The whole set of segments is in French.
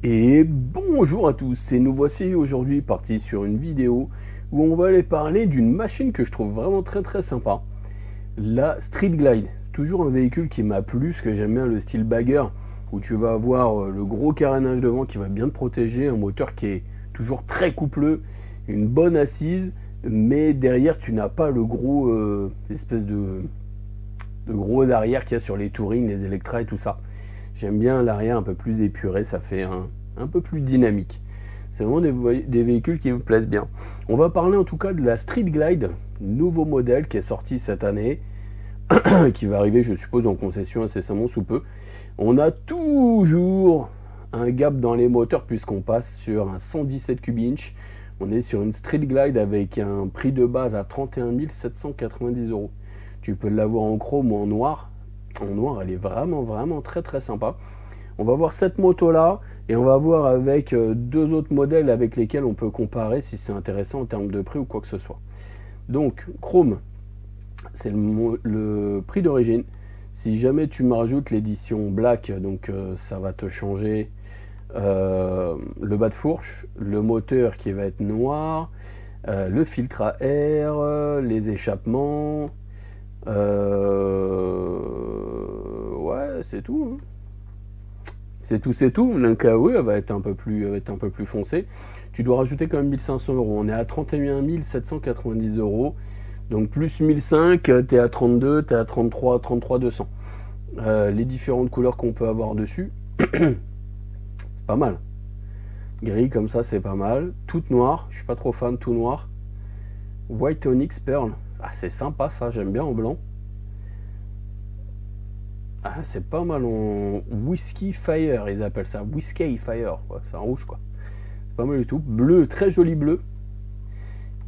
Et bonjour à tous, et nous voici aujourd'hui partis sur une vidéo où on va aller parler d'une machine que je trouve vraiment très sympa, la Street Glide. C'est toujours un véhicule qui m'a plu, parce que j'aime bien le style bagger, où tu vas avoir le gros carénage devant qui va bien te protéger, un moteur qui est toujours très coupleux, une bonne assise, mais derrière tu n'as pas le gros espèce de gros derrière qu'il y a sur les Touring, les Electra et tout ça. J'aime bien l'arrière un peu plus épuré, ça fait un peu plus dynamique. C'est vraiment des véhicules qui me plaisent bien. On va parler en tout cas de la Street Glide, nouveau modèle qui est sorti cette année, qui va arriver je suppose en concession incessamment sous peu. On a toujours un gap dans les moteurs puisqu'on passe sur un 117 cub-inch. On est sur une Street Glide avec un prix de base à 31 790 €. Tu peux l'avoir en chrome ou en noir. En noir, elle est vraiment très sympa. On va voir cette moto là et on va voir avec deux autres modèles avec lesquels on peut comparer si c'est intéressant en termes de prix ou quoi que ce soit. Donc chrome, c'est le prix d'origine. Si jamais tu me rajoutes l'édition black, donc ça va te changer le bas de fourche, le moteur qui va être noir, le filtre à air, les échappements. Ouais, c'est tout. Hein. C'est tout. L'NKE elle va être un peu plus foncé. Tu dois rajouter quand même 1500 €. On est à 31 790 €. Donc plus 1005, t'es à 32, t'es à 33 200. Les différentes couleurs qu'on peut avoir dessus, c'est pas mal. Gris comme ça, c'est pas mal. Toute noire, je suis pas trop fan tout noir. White Onyx Pearl. Ah, c'est sympa ça, j'aime bien en blanc. Ah, c'est pas mal en Whiskey Fire, ils appellent ça. Whiskey Fire, ouais, c'est en rouge quoi. C'est pas mal du tout. Bleu, très joli bleu.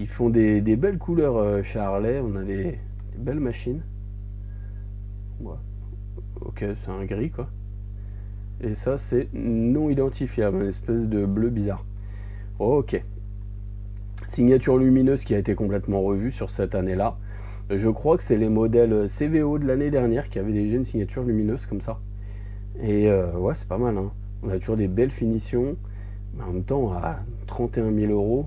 Ils font des belles couleurs chez Harley, on a des belles machines. Ouais. Ok, c'est un gris quoi. Et ça, c'est non identifiable, une espèce de bleu bizarre. Ok. Signature lumineuse qui a été complètement revue sur cette année-là. Je crois que c'est les modèles CVO de l'année dernière qui avaient déjà une signature lumineuse comme ça. Et ouais, c'est pas mal. Hein. On a toujours des belles finitions. Mais en même temps, à 31 000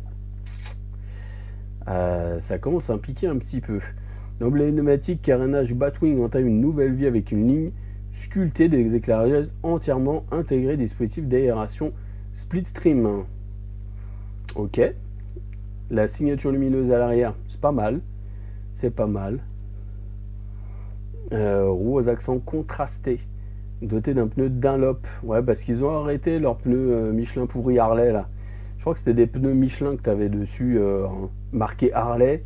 €, ça commence à piquer un petit peu. L'emblématique carénage Batwing entame une nouvelle vie avec une ligne sculptée, des éclairages entièrement intégrés, dispositif d'aération split stream. Ok. La signature lumineuse à l'arrière, c'est pas mal. Roues aux accents contrastés, doté d'un pneu Dunlop. Ouais, parce qu'ils ont arrêté leurs pneus Michelin pourri Harley là. Je crois que c'était des pneus Michelin que tu avais dessus marqué Harley.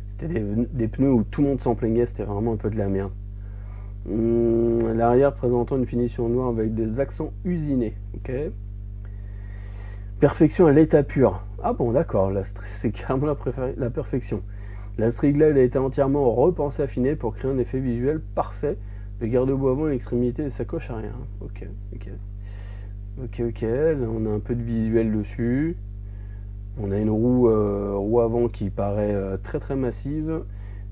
C'était des pneus où tout le monde s'en plaignait, c'était vraiment un peu de la merde. L'arrière présentant une finition noire avec des accents usinés. Ok. Perfection à l'état pur. Ah bon, d'accord, c'est carrément la perfection. La Street Glide a été entièrement repensée, affinée pour créer un effet visuel parfait. Le garde-boue avant, l'extrémité des sacoches arrière. Ok. Là, on a un peu de visuel dessus. On a une roue avant qui paraît très massive.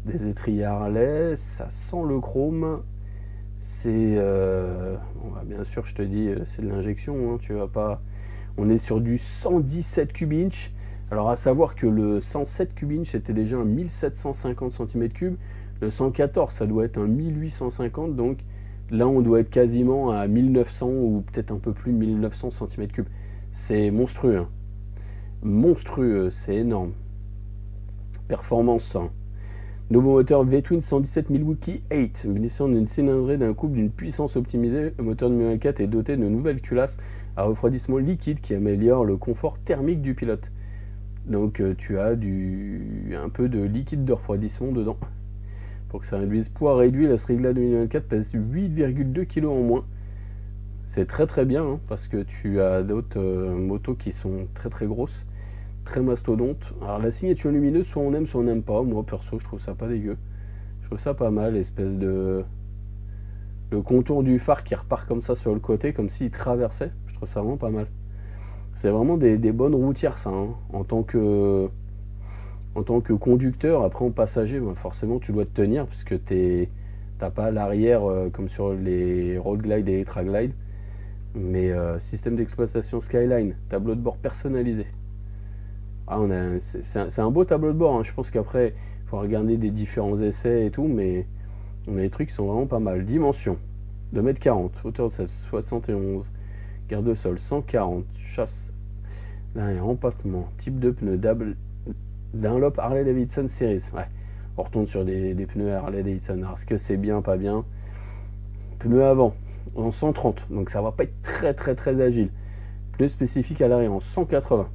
Des étriers Harley. Ça sent le chrome. C'est... bien sûr, je te dis, c'est de l'injection. Hein, tu vas pas... On est sur du 117 cub-inch. Alors à savoir que le 107 cub-inch c'était déjà un 1750 cm3. Le 114 ça doit être un 1850. Donc là on doit être quasiment à 1900 ou peut-être un peu plus de 1900 cm3. C'est monstrueux. Hein. Monstrueux, c'est énorme. Performance. Hein. Nouveau moteur V-Twin 117 Milwaukee 8, bénéficiant d'une cylindrée d'un couple d'une puissance optimisée. Le moteur numéro 4 est doté de nouvelles culasses à refroidissement liquide qui améliore le confort thermique du pilote. Donc tu as un peu de liquide de refroidissement dedans pour que ça réduise. Poids réduit, la Street Glide 2024 pèse 8,2 kg en moins. C'est très bien hein, parce que tu as d'autres motos qui sont très grosses, très mastodontes. Alors la signature lumineuse, soit on aime soit on n'aime pas. Moi perso je trouve ça pas dégueu. Je trouve ça pas mal, l'espèce de... Le contour du phare qui repart comme ça sur le côté, comme s'il traversait. Je trouve ça vraiment pas mal. C'est vraiment des bonnes routières ça. Hein. En tant que conducteur, après en passager, ben forcément tu dois te tenir parce que t'as pas l'arrière comme sur les Road Glide et Electra Glide. Mais système d'exploitation Skyline, tableau de bord personnalisé. Ah, c'est un beau tableau de bord, hein. Je pense qu'après, il faut regarder des différents essais et tout, mais on a des trucs qui sont vraiment pas mal. Dimension, 2,40 m, hauteur de 71, garde de sol, 140, chasse, derrière, empattement, type de pneu, Dunlop Harley Davidson Series. Ouais, on retourne sur des pneus Harley Davidson. Alors, est-ce que c'est bien, pas bien? Pneu avant, en 130, donc ça va pas être très agile. Pneu spécifique à l'arrière en 180.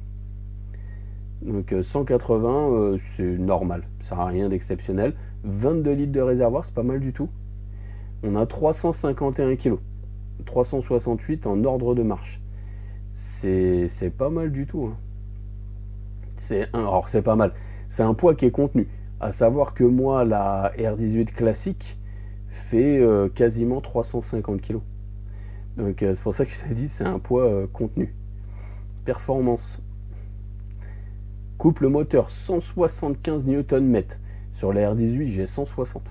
Donc 180, c'est normal, ça n'a rien d'exceptionnel. 22 litres de réservoir, c'est pas mal du tout. On a 351 kg, 368 en ordre de marche. C'est pas mal du tout, hein. Alors c'est pas mal, c'est un poids qui est contenu. À savoir que moi, la R18 classique fait quasiment 350 kg. Donc c'est pour ça que je t'ai dit, c'est un poids contenu. Performance. Couple moteur 175 Nm. Sur la R18, j'ai 160.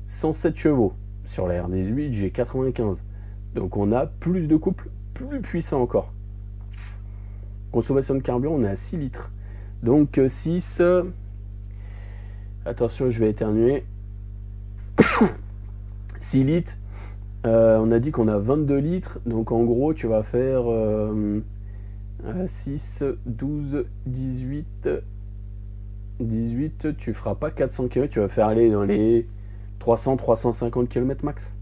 107 chevaux. Sur la R18, j'ai 95. Donc on a plus de couple, plus puissant encore. Consommation de carburant, on est à 6 litres. Donc 6... attention, je vais éternuer. 6 litres. On a dit qu'on a 22 litres. Donc en gros, tu vas faire 6, 12, 18. 18, tu feras pas 400 km. Tu vas faire aller dans les 300-350 km max.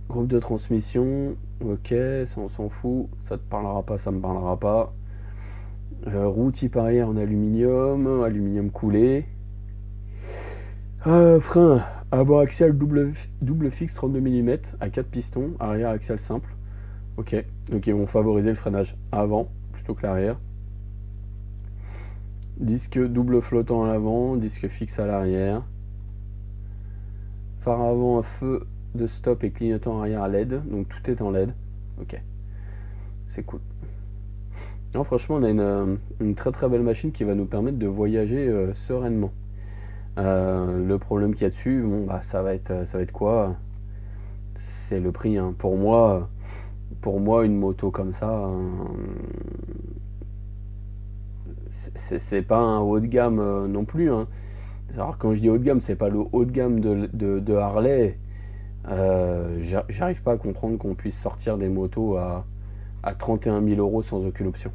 Groupe de transmission. Ok, ça on s'en fout. Ça te parlera pas, ça me parlera pas. Roue type arrière en aluminium coulé. Frein avant axial double fixe 32 mm à 4 pistons, arrière axial simple. Ok, donc ils vont favoriser le freinage avant plutôt que l'arrière. Disque double flottant à l'avant, disque fixe à l'arrière. Phare avant à feu de stop et clignotant arrière LED, donc tout est en LED. Ok, c'est cool. Non, franchement, on a une très belle machine qui va nous permettre de voyager sereinement. Le problème qu'il y a dessus, bon, bah, ça va être quoi? C'est le prix, hein. Pour moi, une moto comme ça, c'est pas un haut de gamme non plus, hein. Alors, quand je dis haut de gamme, c'est pas le haut de gamme de Harley. J'arrive pas à comprendre qu'on puisse sortir des motos à 31 000 € sans aucune option.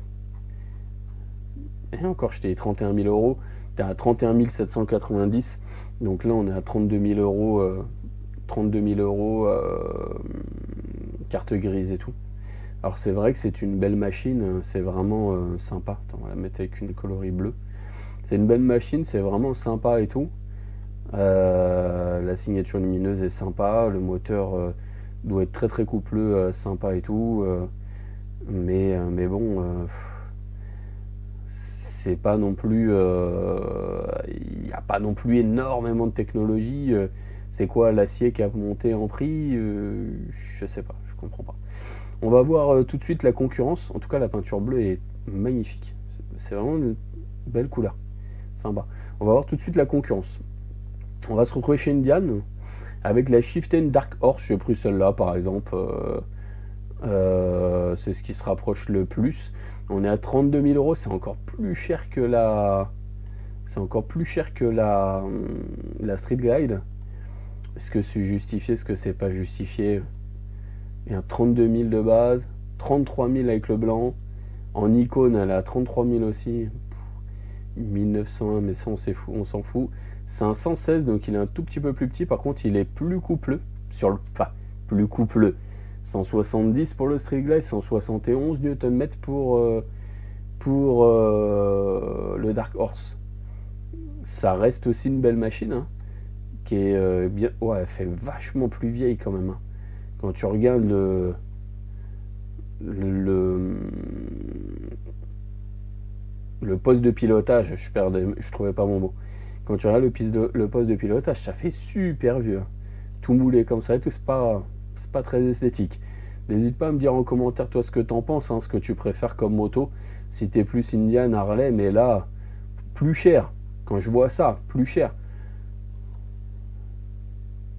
Et encore, je t'ai dit 31 000 €, t'es à 31 790, donc là on est à 32 000 €, 32 000 € carte grise et tout. Alors c'est vrai que c'est une belle machine, c'est vraiment sympa. Attends, on va la mettre avec une coloris bleue. C'est une belle machine, c'est vraiment sympa et tout. La signature lumineuse est sympa, le moteur doit être très coupleux, sympa et tout. Mais bon, c'est pas non plus, il n'y a pas non plus énormément de technologie. C'est quoi l'acier qui a monté en prix? Je sais pas, je comprends pas. On va voir tout de suite la concurrence. En tout cas, la peinture bleue est magnifique. C'est vraiment une belle couleur, sympa. On va voir tout de suite la concurrence. On va se retrouver chez Indian avec la Chieftain Dark Horse. J'ai pris celle-là par exemple. C'est ce qui se rapproche le plus. On est à 32 000 €. C'est encore plus cher que la. C'est encore plus cher que la Street Glide. Est-ce que c'est justifié? Est-ce que c'est pas justifié? Il y a 32 000 de base, 33 000 avec le blanc. En icône, elle est à 33 000 aussi. 1901, mais ça on s'en fout. C'est un 116, donc il est un tout petit peu plus petit. Par contre, il est plus coupleux. Enfin, plus coupleux. 170 pour le Street Glide, 171 Nm pour le Dark Horse. Ça reste aussi une belle machine, hein, qui est bien. Ouais, elle fait vachement plus vieille quand même, hein. Quand tu regardes le poste de pilotage, je trouvais pas mon mot. Quand tu regardes le poste de pilotage, ça fait super vieux, hein. Tout moulé comme ça et tout, c'est pas très esthétique. N'hésite pas à me dire en commentaire toi ce que t'en penses, hein, ce que tu préfères comme moto. Si t'es plus Indian, Harley, mais là, plus cher. Quand je vois ça, plus cher.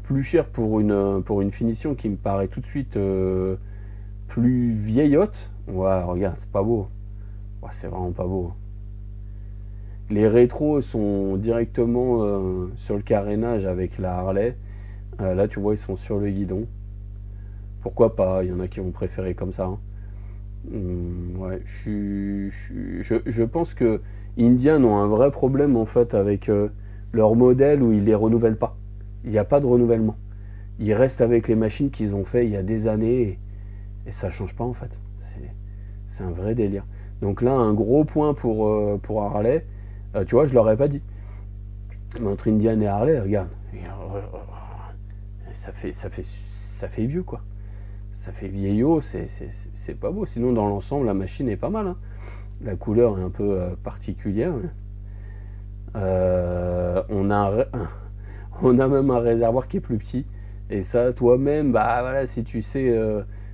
plus cher pour une finition qui me paraît tout de suite plus vieillotte. Ouais, regarde, c'est pas beau. Ouais, c'est vraiment pas beau. Les rétros sont directement sur le carénage avec la Harley. Là, tu vois, ils sont sur le guidon. Pourquoi pas? Il y en a qui vont préférer comme ça. Hein. Ouais, je pense que Indian ont un vrai problème en fait avec leur modèle où ils les renouvellent pas. Il n'y a pas de renouvellement. Ils restent avec les machines qu'ils ont fait il y a des années et ça change pas en fait. C'est un vrai délire. Donc là, un gros point pour Harley. Tu vois, je l'aurais pas dit. Mais entre Indian et Harley, regarde, ça fait vieux quoi. Ça fait vieillot, c'est pas beau. Sinon, dans l'ensemble, la machine est pas mal. Hein. La couleur est un peu particulière. On a même un réservoir qui est plus petit. Et ça, toi-même, bah voilà, si tu sais,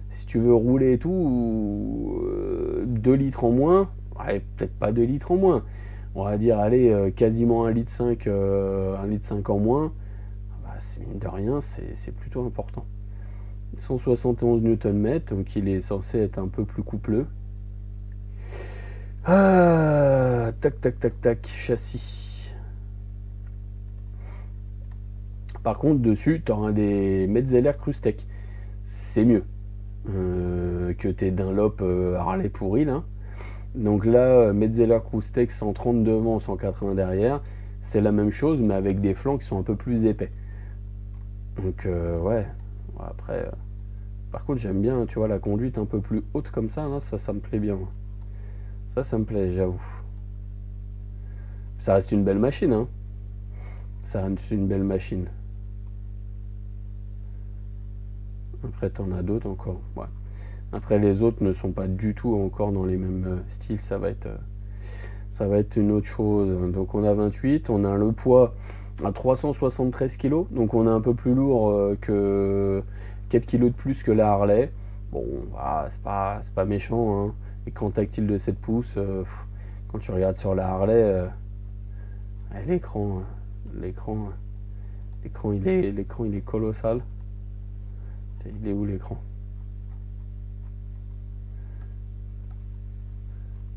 si tu veux rouler et tout, 2 litres en moins, ouais, peut-être pas 2 litres en moins. On va dire, allez, quasiment 1,5 litre, 1,5 litre en moins. Bah, mine de rien, c'est plutôt important. 171 Nm, donc il est censé être un peu plus coupleux. Ah, tac, tac, tac, tac, châssis. Par contre, dessus, tu auras des Metzeler Crustec. C'est mieux que tes Dunlop Harley pourri là. Donc là, Metzeler Crustec 130 devant, 180 derrière. C'est la même chose, mais avec des flancs qui sont un peu plus épais. Donc ouais, après... Par contre, j'aime bien, tu vois, la conduite un peu plus haute comme ça, là, ça me plaît bien. Ça me plaît, j'avoue. Ça reste une belle machine, hein. Ça reste une belle machine. Après, t'en as d'autres encore. Ouais. Après, les autres ne sont pas du tout encore dans les mêmes styles. Ça va être une autre chose. Donc, on a 28. On a le poids à 373 kg. Donc, on est un peu plus lourd que 4 kg de plus que la Harley. Bon, voilà, c'est pas méchant. Hein. Écran tactile de 7 pouces. Quand tu regardes sur la Harley, l'écran, il est colossal. Il est où l'écran?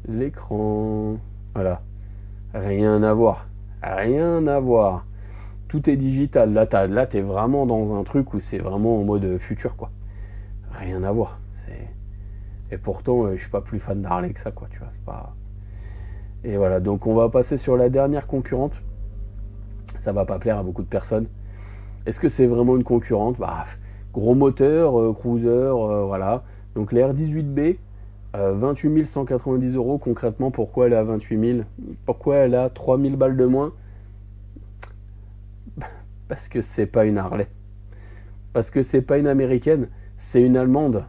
L'écran, voilà, rien à voir, tout est digital. Là t'es vraiment dans un truc où c'est vraiment en mode futur quoi, rien à voir. Et pourtant je suis pas plus fan d'Harley que ça quoi, tu vois, c'est pas. Et voilà, donc on va passer sur la dernière concurrente. Ça va pas plaire à beaucoup de personnes. Est-ce que c'est vraiment une concurrente? Bah, gros moteur, cruiser, voilà. Donc la R18B, 28 190 €. Concrètement, pourquoi elle est à 28 000? Pourquoi elle a 3 000 balles de moins? Parce que c'est pas une Harley. Parce que c'est pas une américaine, c'est une allemande.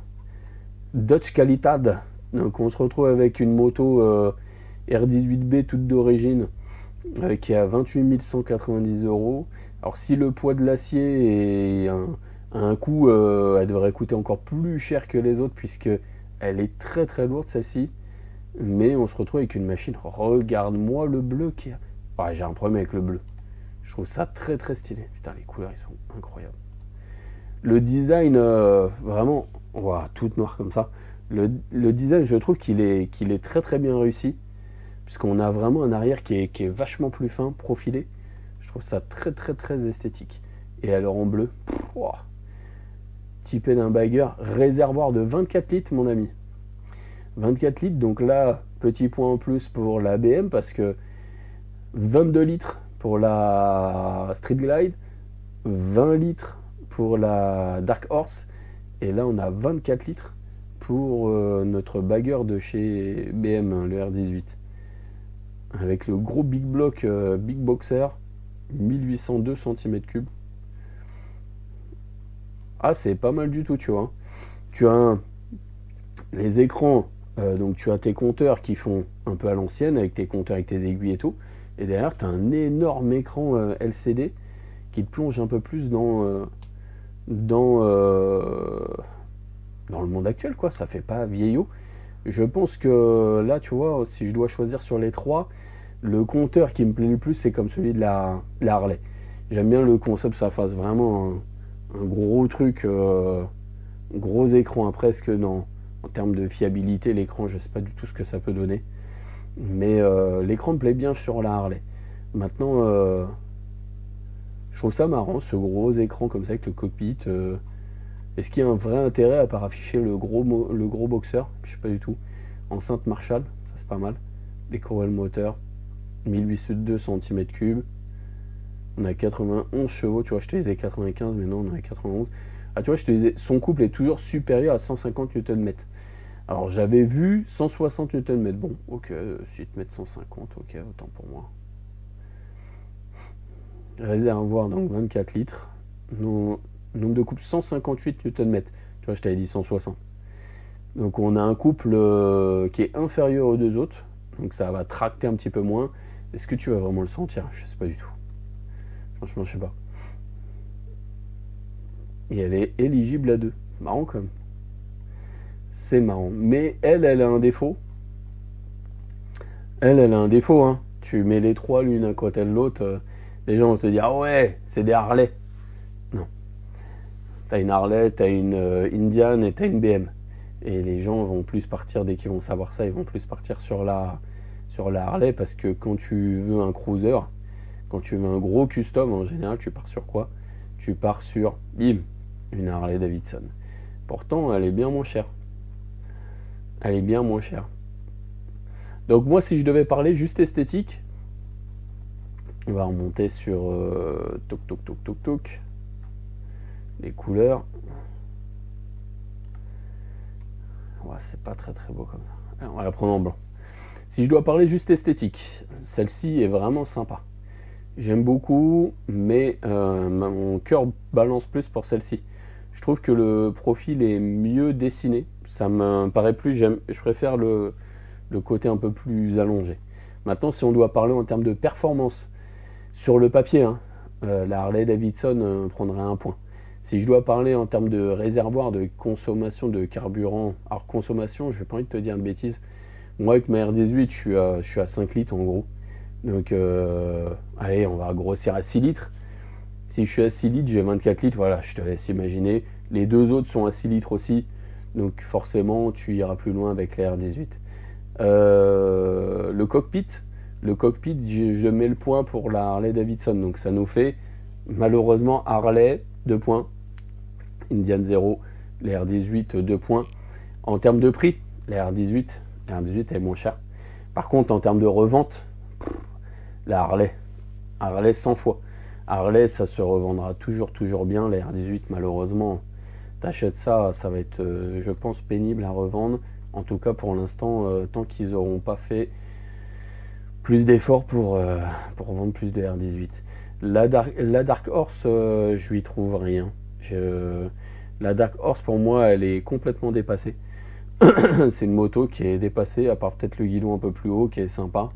Dodge Qualitad. Donc on se retrouve avec une moto R18B toute d'origine qui est à 28 190 €. Alors si le poids de l'acier est un coût, elle devrait coûter encore plus cher que les autres puisque elle est très très lourde celle-ci. Mais on se retrouve avec une machine. Regarde-moi le bleu qui a. Ouais, j'ai un problème avec le bleu. Je trouve ça très très stylé. Putain, les couleurs ils sont incroyables. Le design, vraiment, voilà, toute noire comme ça. Le design, je trouve qu'il est très très bien réussi. Puisqu'on a vraiment un arrière qui est vachement plus fin, profilé. Je trouve ça très très très esthétique. Et alors en bleu, wow. Typé d'un bagger, réservoir de 24 litres mon ami. 24 litres, donc là, petit point en plus pour la BM parce que 22 litres pour la Street Glide, 20 litres pour la Dark Horse, et là on a 24 litres pour notre bagger de chez BM, le R18. Avec le gros big block Big Boxer, 1802 cm3. Ah, c'est pas mal du tout, tu vois. Tu as les écrans, donc tu as tes compteurs qui font un peu à l'ancienne, avec tes compteurs, avec tes aiguilles et tout. Et derrière, tu as un énorme écran LCD qui te plonge un peu plus dans le monde actuel, quoi. Ça fait pas vieillot. Je pense que là, tu vois, si je dois choisir sur les trois, le compteur qui me plaît le plus, c'est comme celui de la Harley. J'aime bien le concept, ça fasse vraiment un gros truc, gros écran. Après, est-ce que en termes de fiabilité, l'écran, je sais pas du tout ce que ça peut donner. Mais l'écran me plaît bien sur la Harley. Maintenant, je trouve ça marrant, ce gros écran comme ça avec le cockpit. Est-ce qu'il y a un vrai intérêt à part afficher le gros boxeur? Je sais pas du tout. Enceinte Marshall, ça c'est pas mal. Décoré le moteur, 1802 cm3. On a 91 chevaux, tu vois, je te disais 95, mais non, on a 91. Ah, tu vois, je te disais, son couple est toujours supérieur à 150 Nm. Alors, j'avais vu 160 Nm. Bon, ok, si tu mets 150, ok, autant pour moi. Réservoir, donc 24 litres. Nombre de couple 158 Nm. Tu vois, je t'avais dit 160. Donc, on a un couple qui est inférieur aux deux autres. Donc, ça va tracter un petit peu moins. Est-ce que tu vas vraiment le sentir? Je sais pas du tout. Franchement, je sais pas. Et elle est éligible à 2. Marrant quand même. C'est marrant. Mais elle a un défaut. Elle a un défaut. Hein. Tu mets les trois l'une à côté de l'autre. Les gens vont te dire, ah ouais, c'est des Harley. Non. T'as une Harley, t'as une Indian et t'as une BM. Et les gens vont plus partir, dès qu'ils vont savoir ça, ils vont plus partir sur la Harley. Parce que quand tu veux un cruiser, quand tu veux un gros custom, en général, tu pars sur quoi? Tu pars sur, bim, une Harley Davidson. Pourtant, elle est bien moins chère. Elle est bien moins chère. Donc moi, si je devais parler juste esthétique, on va remonter sur toc. Les couleurs. Ouais, c'est pas très beau comme ça. Alors, on va la prendre en blanc. Si je dois parler juste esthétique, celle-ci est vraiment sympa. J'aime beaucoup, mais mon cœur balance plus pour celle-ci. Je trouve que le profil est mieux dessiné. Ça me paraît plus... Je préfère le côté un peu plus allongé. Maintenant, si on doit parler en termes de performance, sur le papier, hein, la Harley Davidson prendrait un point. Si je dois parler en termes de réservoir, de consommation de carburant, alors consommation, je n'ai pas envie de te dire de bêtises. Moi, avec ma R18, je suis à 5 litres en gros. Donc, allez, on va grossir à 6 litres. Si je suis à 6 litres, j'ai 24 litres. Voilà, je te laisse imaginer. Les deux autres sont à 6 litres aussi. Donc, forcément, tu iras plus loin avec la R18. Le cockpit, je mets le point pour la Harley Davidson. Donc, ça nous fait, malheureusement, Harley, 2 points. Indian 0, la R18, 2 points. En termes de prix, la R18 est moins chère. Par contre, en termes de revente, la Harley 100 fois. Harley, ça se revendra toujours bien. La R18, malheureusement, t'achètes ça, ça va être, je pense, pénible à revendre. En tout cas, pour l'instant, tant qu'ils n'auront pas fait plus d'efforts pour vendre plus de R18. La Dark Horse, je lui trouve rien. La Dark Horse, pour moi, elle est complètement dépassée. C'est une moto qui est dépassée, à part peut-être le guidon un peu plus haut, qui est sympa.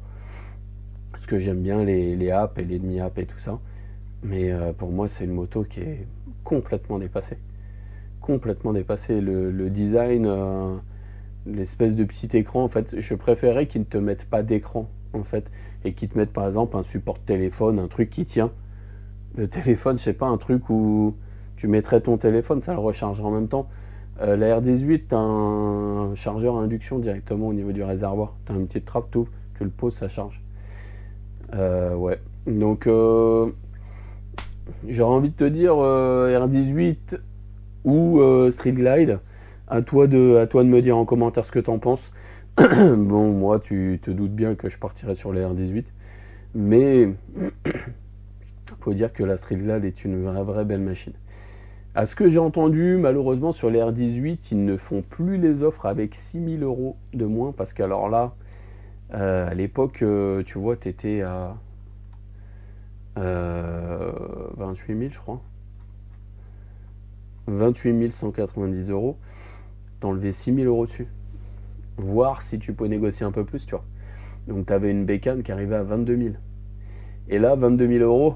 Parce que j'aime bien les apps et les demi-apps et tout ça. Mais pour moi, c'est une moto qui est complètement dépassée. Complètement dépassée. Le design, l'espèce de petit écran, en fait, je préférais qu'ils ne te mettent pas d'écran, en fait. Et qu'ils te mettent, par exemple, un support téléphone, un truc qui tient. Le téléphone, je sais pas, un truc où tu mettrais ton téléphone, ça le rechargerait en même temps. La R18, tu as un chargeur à induction directement au niveau du réservoir. Tu as une petite trappe, tu le poses, ça charge. Ouais. Donc, j'aurais envie de te dire R18 ou Street Glide. À toi de me dire en commentaire ce que tu en penses. Bon, moi, tu te doutes bien que je partirai sur les R18. Mais, faut dire que la Street Glide est une vraie belle machine. À ce que j'ai entendu, malheureusement, sur les R18, ils ne font plus les offres avec 6 000 € de moins. Parce qu'alors là, à l'époque, tu vois, tu étais à 28 000, je crois. 28 190 €. T'enlevais 6 000 € dessus. Voir si tu peux négocier un peu plus, tu vois. Donc, tu avais une bécane qui arrivait à 22 000. Et là, 22 000 €,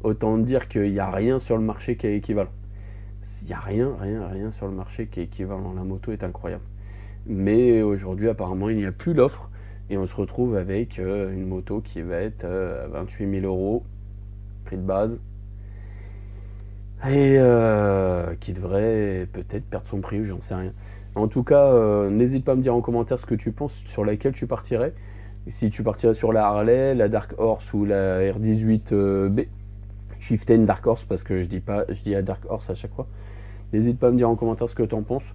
autant dire qu'il n'y a rien sur le marché qui est équivalent. Il n'y a rien sur le marché qui est équivalent. La moto est incroyable. Mais aujourd'hui, apparemment, il n'y a plus l'offre. Et on se retrouve avec une moto qui va être à 28 000 €, prix de base. et qui devrait peut-être perdre son prix, j'en sais rien. En tout cas, n'hésite pas à me dire en commentaire ce que tu penses, sur laquelle tu partirais. Si tu partirais sur la Harley, la Dark Horse ou la R18B. Chieftain Dark Horse, parce que je dis la Dark Horse à chaque fois. N'hésite pas à me dire en commentaire ce que tu en penses.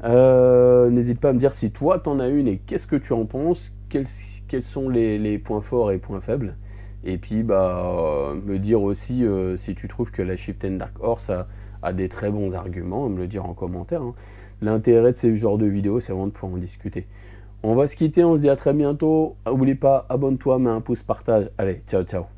N'hésite pas à me dire si toi t'en as une et qu'est-ce que tu en penses, quels sont les points forts et points faibles. Et puis me dire aussi si tu trouves que la Chieftain Dark Horse a des très bons arguments, me le dire en commentaire. Hein. L'intérêt de ces genres de vidéos, c'est vraiment de pouvoir en discuter. On va se quitter, on se dit à très bientôt. N'oublie pas, abonne-toi, mets un pouce, partage. Allez, ciao ciao.